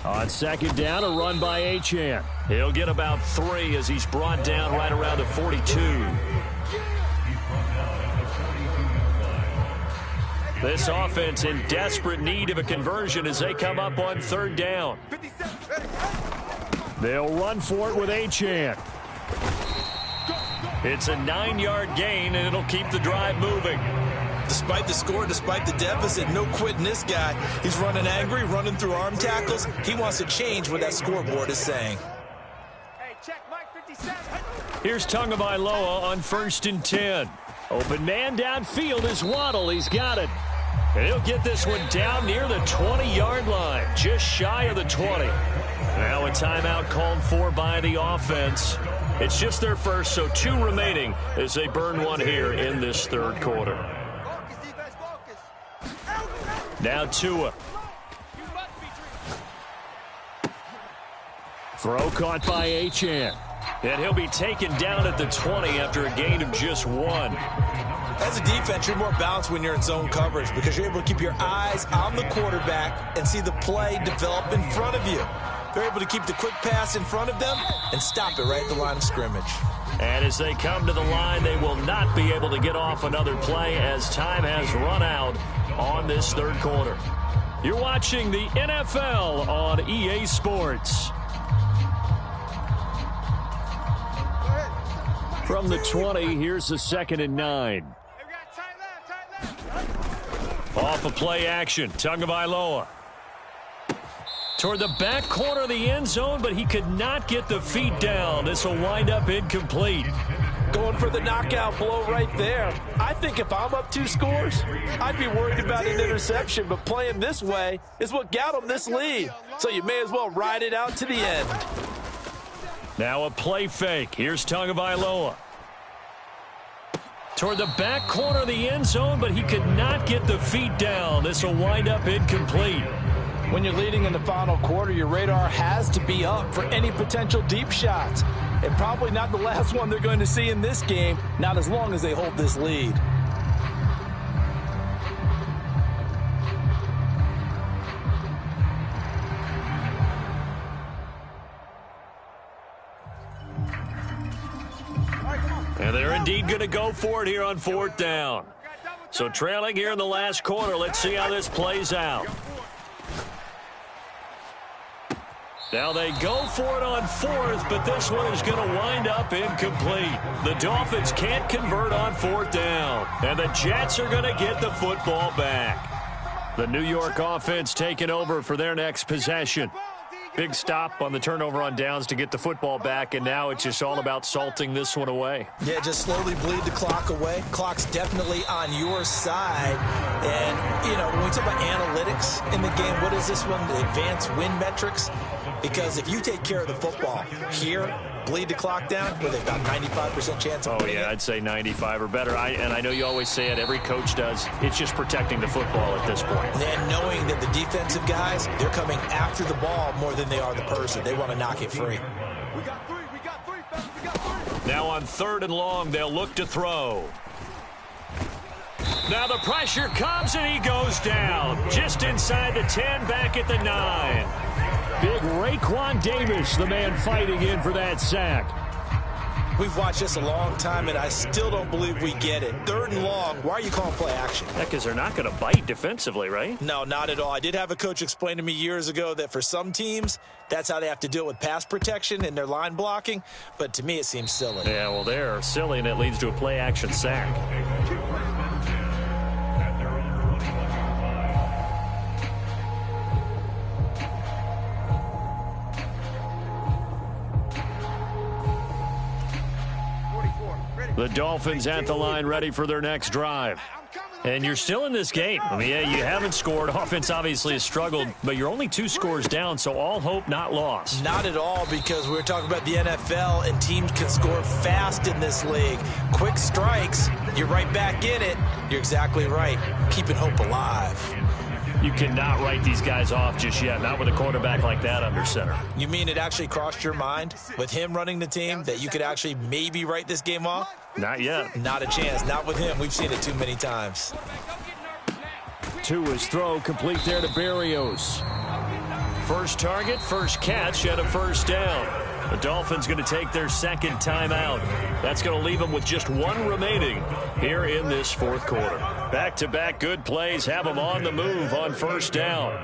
On second down, a run by Achane. He'll get about 3 as he's brought down right around the 42. This offense in desperate need of a conversion as they come up on third down. They'll run for it with Achane. It's a 9-yard gain, and it'll keep the drive moving. Despite the score, despite the deficit, no quitting this guy. He's running angry, running through arm tackles. He wants to change what that scoreboard is saying. Hey, check Mike 57. Here's Tagovailoa on 1st and 10. Open man downfield is Waddle. He's got it. And he'll get this one down near the 20-yard line, just shy of the 20. Now a timeout called for by the offense. It's just their first, so 2 remaining as they burn one here in this third quarter. Now Tua. Throw caught by Achane. And he'll be taken down at the 20 after a gain of just 1. As a defense, you're more balanced when you're in zone coverage because you're able to keep your eyes on the quarterback and see the play develop in front of you. They're able to keep the quick pass in front of them and stop it right at the line of scrimmage. And as they come to the line, they will not be able to get off another play as time has run out on this third quarter. You're watching the NFL on EA Sports. From the 20, here's the 2nd and 9. Off a play action, Tagovailoa. Toward the back corner of the end zone, but he could not get the feet down. This will wind up incomplete. Going for the knockout blow right there. I think if I'm up 2 scores, I'd be worried about an interception, but playing this way is what got him this lead. So you may as well ride it out to the end. Now a play fake. Here's Tagovailoa. Toward the back corner of the end zone, but he could not get the feet down. This will wind up incomplete. When you're leading in the final quarter, your radar has to be up for any potential deep shots. And probably not the last one they're going to see in this game, not as long as they hold this lead. And they're indeed going to go for it here on 4th down. So trailing here in the last quarter, let's see how this plays out. Now they go for it on 4th, but this one is going to wind up incomplete. The Dolphins can't convert on 4th down, and the Jets are going to get the football back. The New York offense taking over for their next possession. Big stop on the turnover on downs to get the football back, and now it's just all about salting this one away. Yeah, just slowly bleed the clock away. Clock's definitely on your side. And, you know, when we talk about analytics in the game, what is this one? The advanced win metrics? Because if you take care of the football here, bleed the clock down, with about 95% chance of winning. I'd say 95 or better. And I know you always say it, every coach does. It's just protecting the football at this point. And knowing that the defensive guys, they're coming after the ball more than they are the person. They want to knock it free. We got 3, fellas, we got 3. Now on 3rd and long, they'll look to throw. Now the pressure comes and he goes down. Just inside the 10, back at the 9. Big Raekwon Davis, the man fighting in for that sack. We've watched this a long time, and I still don't believe we get it. 3rd and long, why are you calling play action? Because they're not going to bite defensively, right? No, not at all. I did have a coach explain to me years ago that for some teams, that's how they have to deal with pass protection and their line blocking. But to me, it seems silly. Yeah, well, they're silly, and it leads to a play action sack. The Dolphins at the line ready for their next drive. And you're still in this game. I mean, yeah, you haven't scored. Offense obviously has struggled, but you're only 2 scores down, so all hope not lost. Not at all, because we're talking about the NFL, and teams can score fast in this league. Quick strikes, you're right back in it. You're exactly right. Keeping hope alive. You cannot write these guys off just yet, not with a quarterback like that under center. You mean it actually crossed your mind with him running the team that you could actually maybe write this game off? Not yet. Not a chance. Not with him. We've seen it too many times. Tua's throw complete there to Berrios. First target, first catch, and a first down. The Dolphins going to take their second timeout. That's going to leave them with just one remaining here in this fourth quarter. Back-to-back good plays have them on the move on first down.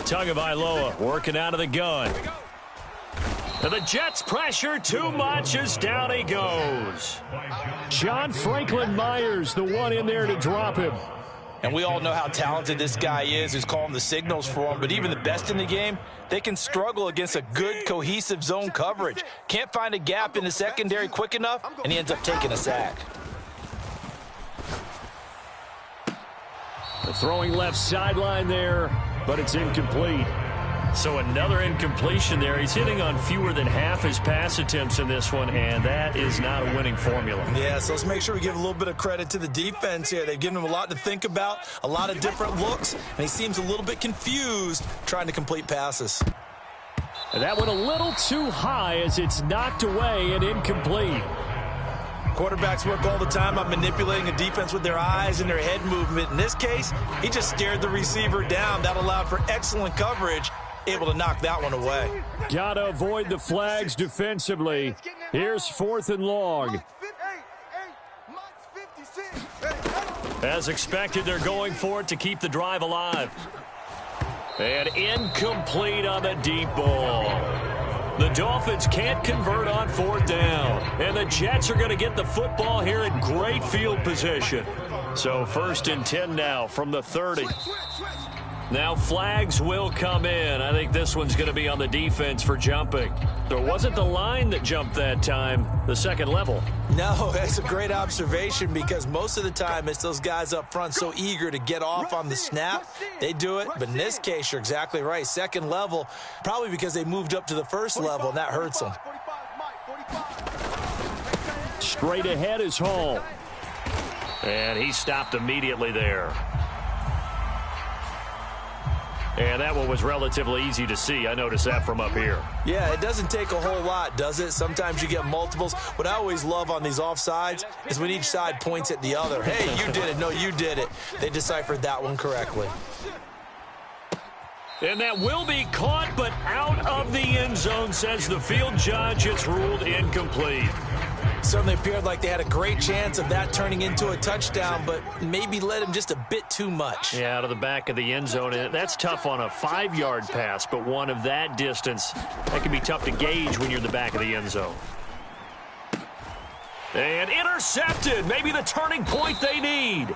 Tagovailoa working out of the gun. And the Jets pressure too much as down he goes. John Franklin Myers, the one in there to drop him. And we all know how talented this guy is who's calling the signals for him. But even the best in the game, they can struggle against a good, cohesive zone coverage. Can't find a gap in the secondary quick enough, and he ends up taking a sack. The throwing left sideline there, but it's incomplete. So another incompletion there. He's hitting on fewer than half his pass attempts in this one, and that is not a winning formula. Yeah, so let's make sure we give a little bit of credit to the defense here. They've given him a lot to think about, a lot of different looks, and he seems a little bit confused trying to complete passes. And that went a little too high as it's knocked away and incomplete. Quarterbacks work all the time on manipulating a defense with their eyes and their head movement. In this case, he just stared the receiver down. That allowed for excellent coverage. Able to knock that one away. Gotta avoid the flags defensively. Here's 4th and long. As expected, they're going for it to keep the drive alive. And incomplete on the deep ball. The Dolphins can't convert on 4th down. And the Jets are going to get the football here in great field position. So 1st and 10 now from the 30. Now flags will come in. I think this one's going to be on the defense for jumping. So it wasn't the line that jumped that time, the second level. No, that's a great observation because most of the time it's those guys up front so eager to get off on the snap. They do it, but in this case, you're exactly right. Second level, probably because they moved up to the first level, and that hurts them. Straight ahead is Hall. And he stopped immediately there. And that one was relatively easy to see. I noticed that from up here. Yeah, it doesn't take a whole lot, does it? Sometimes you get multiples. What I always love on these offsides is when each side points at the other. Hey, you did it. No, you did it. They deciphered that one correctly. And that will be caught, but out of the end zone, says the field judge. It's ruled incomplete. Certainly appeared like they had a great chance of that turning into a touchdown, but maybe led him just a bit too much. Yeah, out of the back of the end zone. And that's tough on a 5-yard pass, but one of that distance, that can be tough to gauge when you're in the back of the end zone. And intercepted. Maybe the turning point they need.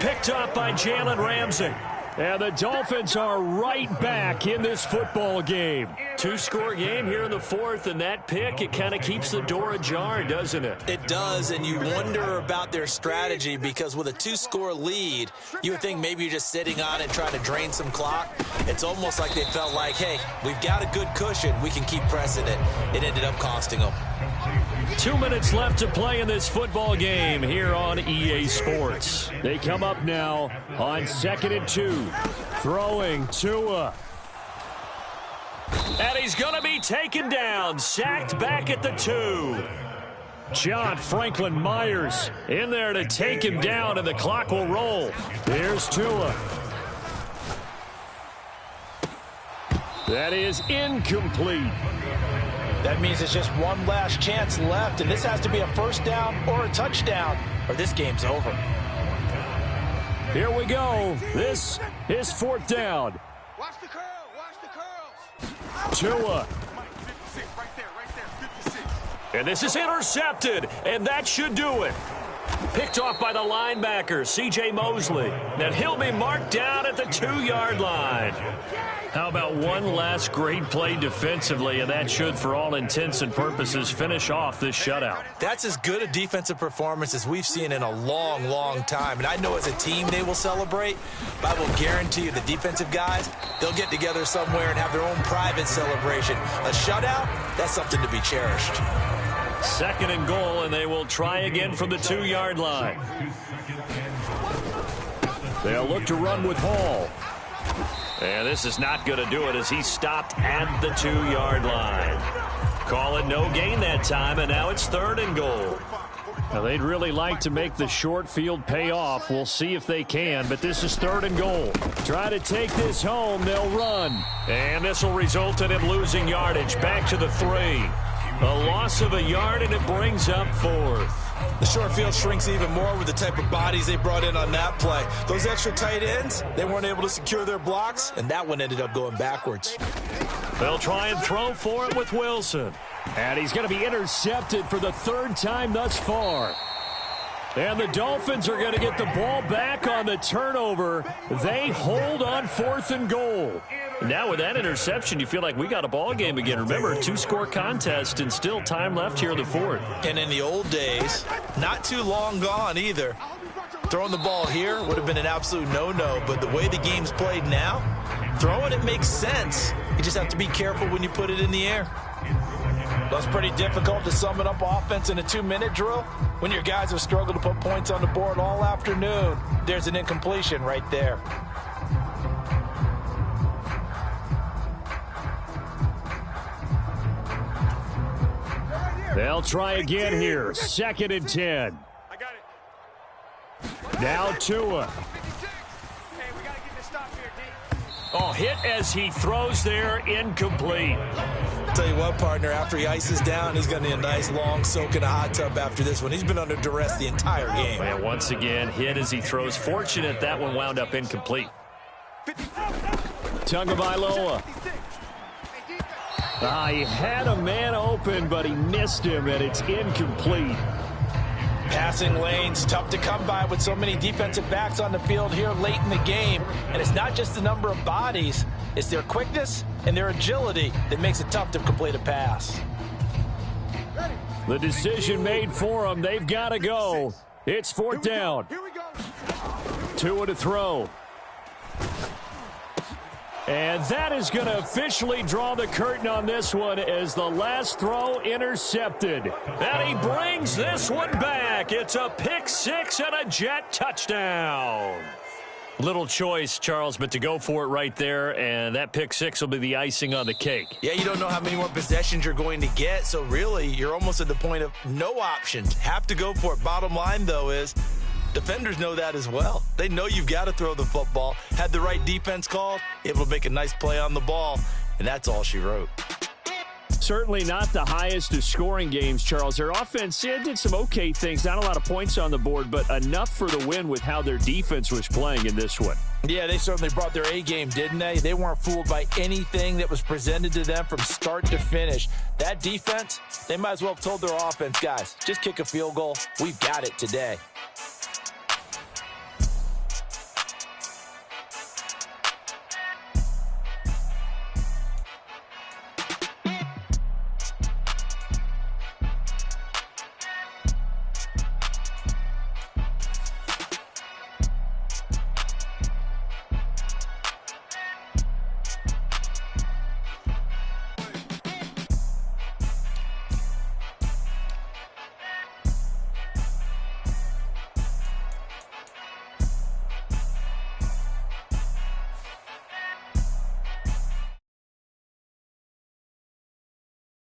Picked up by Jalen Ramsey. And the Dolphins are right back in this football game. 2-score game here in the 4th, and that pick, it kind of keeps the door ajar, doesn't it? It does, and you wonder about their strategy because with a 2-score lead, you would think maybe you're just sitting on it trying to drain some clock. It's almost like they felt like, hey, we've got a good cushion. We can keep pressing it. It ended up costing them. 2 minutes left to play in this football game here on EA Sports. They come up now on 2nd and 2. Throwing Tua. And he's going to be taken down. Sacked back at the 2. John Franklin Myers in there to take him down, and the clock will roll. Here's Tua. That is incomplete. That means it's just one last chance left, and this has to be a first down or a touchdown, or this game's over. Here we go. This is 4th down. Watch the curl. Watch the curls. Tua. 56, right there, 56. And this is intercepted, and that should do it. Picked off by the linebacker, C.J. Mosley. And he'll be marked down at the 2-yard line. How about one last great play defensively, and that should, for all intents and purposes, finish off this shutout. That's as good a defensive performance as we've seen in a long, long time. And I know as a team they will celebrate, but I will guarantee you the defensive guys, they'll get together somewhere and have their own private celebration. A shutout, that's something to be cherished. 2nd and goal, and they will try again from the 2-yard line. They'll look to run with Hall. And this is not going to do it as he stopped at the 2-yard line. Call it no gain that time, and now it's 3rd and goal. Now, they'd really like to make the short field pay off. We'll see if they can, but this is 3rd and goal. Try to take this home. They'll run. And this will result in him losing yardage. Back to the 3. A loss of a yard, and it brings up 4th. The short field shrinks even more with the type of bodies they brought in on that play. Those extra tight ends, they weren't able to secure their blocks, and that one ended up going backwards. They'll try and throw for it with Wilson. And he's going to be intercepted for the 3rd time thus far. And the Dolphins are going to get the ball back on the turnover. They hold on 4th and goal. Now with that interception, you feel like we got a ball game again. Remember, 2-score contest and still time left here in the 4th. And in the old days, not too long gone either, throwing the ball here would have been an absolute no-no. But the way the game's played now, throwing it makes sense. You just have to be careful when you put it in the air. That's pretty difficult to sum it up offense in a 2-minute drill. When your guys have struggled to put points on the board all afternoon, there's an incompletion right there. They'll try again here. 2nd and 10. I got it. Now Tua. Hey, we got to get this stop here, D. Oh, hit as he throws there, incomplete. Tell you what, partner, after he ices down, he's going to need a nice long soak in a hot tub after this one. He's been under duress the entire game. And once again, hit as he throws. Fortunate that one wound up incomplete. Tagovailoa. He had a man open, but he missed him, and it's incomplete. Passing lanes, tough to come by with so many defensive backs on the field here late in the game. And it's not just the number of bodies, it's their quickness and their agility that makes it tough to complete a pass. The decision made for them. They've got to go. It's 4th down. Here we go. Tua to throw. And that is going to officially draw the curtain on this one as the last throw intercepted. And he brings this one back. It's a pick 6 and a Jet touchdown. Little choice, Charles, but to go for it right there, and that pick 6 will be the icing on the cake. Yeah, you don't know how many more possessions you're going to get, so really you're almost at the point of no options. Have to go for it. Bottom line, though, is defenders know that as well. They know you've got to throw the football. Had the right defense called, able to make a nice play on the ball, and that's all she wrote. Certainly not the highest of scoring games, Charles. Their offense did some okay things. Not a lot of points on the board, but enough for the win with how their defense was playing in this one. Yeah, they certainly brought their A game, didn't they? They weren't fooled by anything that was presented to them from start to finish. That defense, they might as well have told their offense, guys, just kick a field goal. We've got it today.